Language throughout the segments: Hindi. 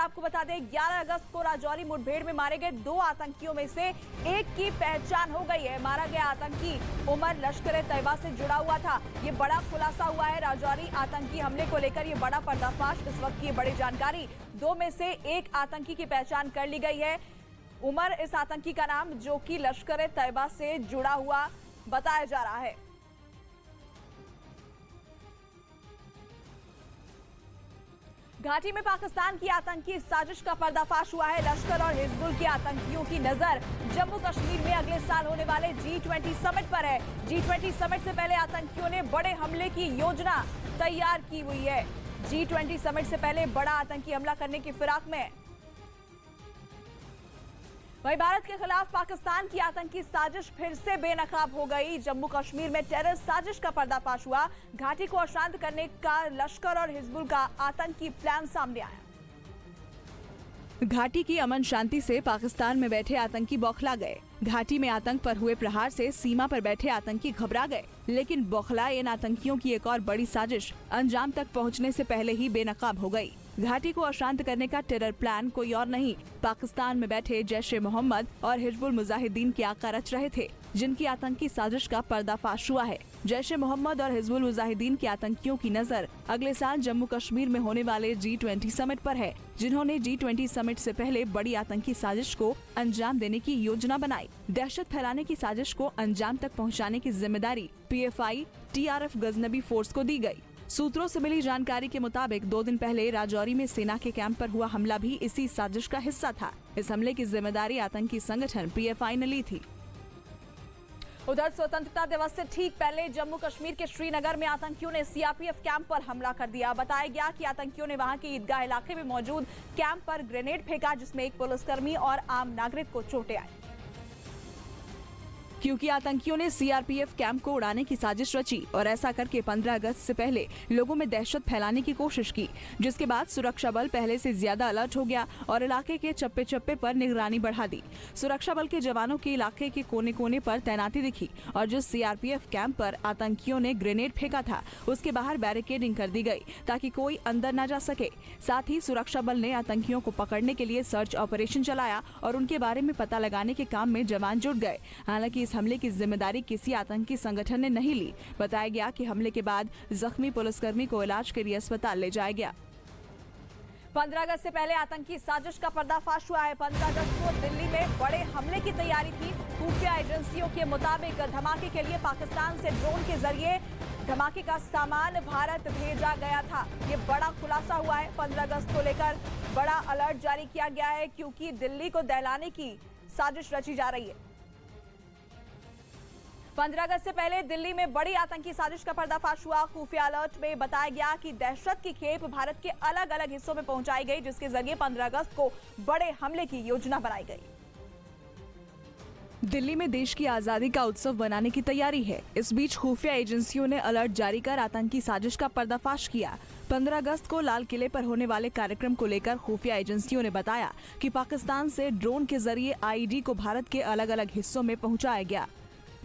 आपको बता दें 11 अगस्त को राजौरी मुठभेड़ में मारे गए 2 आतंकियों में से एक की पहचान हो गई है। मारा गया आतंकी उमर लश्कर-ए-तैयबा से जुड़ा हुआ था। ये बड़ा खुलासा हुआ है राजौरी आतंकी हमले को लेकर। ये बड़ा पर्दाफाश, इस वक्त की बड़ी जानकारी। 2 में से एक आतंकी की पहचान कर ली गई है। उमर इस आतंकी का नाम, जो कि लश्कर-ए-तैयबा से जुड़ा हुआ बताया जा रहा है। घाटी में पाकिस्तान की आतंकी साजिश का पर्दाफाश हुआ है। लश्कर और हिजबुल के आतंकियों की नजर जम्मू कश्मीर में अगले साल होने वाले G20 समिट पर है। G20 समिट से पहले आतंकियों ने बड़े हमले की योजना तैयार की हुई है। G20 समिट से पहले बड़ा आतंकी हमला करने की फिराक में है। वहीं भारत के खिलाफ पाकिस्तान की आतंकी साजिश फिर से बेनकाब हो गई। जम्मू कश्मीर में टेरर साजिश का पर्दाफाश हुआ। घाटी को अशांत करने का लश्कर और हिजबुल का आतंकी प्लान सामने आया। घाटी की अमन शांति से पाकिस्तान में बैठे आतंकी बौखला गए। घाटी में आतंक पर हुए प्रहार से सीमा पर बैठे आतंकी घबरा गए, लेकिन बौखलाए इन आतंकियों की एक और बड़ी साजिश अंजाम तक पहुंचने से पहले ही बेनकाब हो गई। घाटी को अशांत करने का टेरर प्लान कोई और नहीं, पाकिस्तान में बैठे जैश-ए-मोहम्मद और हिजबुल मुजाहिदीन के आका रच रहे थे, जिनकी आतंकी साजिश का पर्दाफाश हुआ है। जैश-ए-मोहम्मद और हिजबुल मुजाहिदीन के आतंकियों की नजर अगले साल जम्मू कश्मीर में होने वाले G20 समिट पर है, जिन्होंने G20 समिट से पहले बड़ी आतंकी साजिश को अंजाम देने की योजना बनाई। दहशत फैलाने की साजिश को अंजाम तक पहुंचाने की जिम्मेदारी PFI TRF गजनबी फोर्स को दी गई। सूत्रों से मिली जानकारी के मुताबिक 2 दिन पहले राजौरी में सेना के कैंप पर हुआ हमला भी इसी साजिश का हिस्सा था। इस हमले की जिम्मेदारी आतंकी संगठन PFI ने ली थी। उधर स्वतंत्रता दिवस से ठीक पहले जम्मू कश्मीर के श्रीनगर में आतंकियों ने CRPF कैंप पर हमला कर दिया। बताया गया कि आतंकियों ने वहां के ईदगाह इलाके में मौजूद कैंप पर ग्रेनेड फेंका, जिसमें एक पुलिसकर्मी और आम नागरिक को चोटें आई। क्योंकि आतंकियों ने CRPF कैंप को उड़ाने की साजिश रची और ऐसा करके 15 अगस्त से पहले लोगों में दहशत फैलाने की कोशिश की, जिसके बाद सुरक्षा बल पहले से ज्यादा अलर्ट हो गया और इलाके के चप्पे चप्पे पर निगरानी बढ़ा दी। सुरक्षा बल के जवानों की इलाके के कोने कोने पर तैनाती दिखी और जिस CRPF कैंप पर आतंकियों ने ग्रेनेड फेंका था, उसके बाहर बैरिकेडिंग कर दी गई ताकि कोई अंदर न जा सके। साथ ही सुरक्षा बल ने आतंकियों को पकड़ने के लिए सर्च ऑपरेशन चलाया और उनके बारे में पता लगाने के काम में जवान जुट गए। हालांकि हमले की जिम्मेदारी किसी आतंकी संगठन ने नहीं ली। बताया गया कि हमले के बाद जख्मी पुलिसकर्मी को इलाज के लिए अस्पताल ले जाया गया। 15 अगस्त से पहले आतंकी साजिश का पर्दाफाश हुआ है। 15 अगस्त को दिल्ली में बड़े हमले की तैयारी थी। खुफिया एजेंसियों के मुताबिक धमाके के लिए पाकिस्तान से ड्रोन के जरिए धमाके का सामान भारत भेजा गया था। ये बड़ा खुलासा हुआ है। 15 अगस्त को लेकर बड़ा अलर्ट जारी किया गया है, क्योंकि दिल्ली को दहलाने की साजिश रची जा रही है। 15 अगस्त से पहले दिल्ली में बड़ी आतंकी साजिश का पर्दाफाश हुआ। खुफिया अलर्ट में बताया गया कि दहशत की खेप भारत के अलग अलग हिस्सों में पहुंचाई गई, जिसके जरिए 15 अगस्त को बड़े हमले की योजना बनाई गई। दिल्ली में देश की आजादी का उत्सव बनाने की तैयारी है। इस बीच खुफिया एजेंसियों ने अलर्ट जारी कर आतंकी साजिश का पर्दाफाश किया। 15 अगस्त को लाल किले पर होने वाले कार्यक्रम को लेकर खुफिया एजेंसियों ने बताया कि पाकिस्तान से ड्रोन के जरिए IED को भारत के अलग अलग हिस्सों में पहुंचाया गया।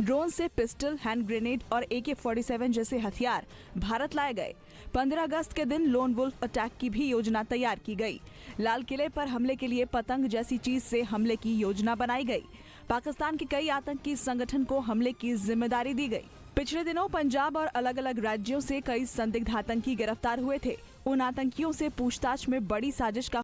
ड्रोन से पिस्टल, हैंड ग्रेनेड और AK-47 जैसे हथियार भारत लाए गए। 15 अगस्त के दिन लोन वुल्फ अटैक की भी योजना तैयार की गई। लाल किले पर हमले के लिए पतंग जैसी चीज से हमले की योजना बनाई गई। पाकिस्तान के कई आतंकी संगठन को हमले की जिम्मेदारी दी गई। पिछले दिनों पंजाब और अलग अलग राज्यों से कई संदिग्ध आतंकी गिरफ्तार हुए थे। उन आतंकियों से पूछताछ में बड़ी साजिश का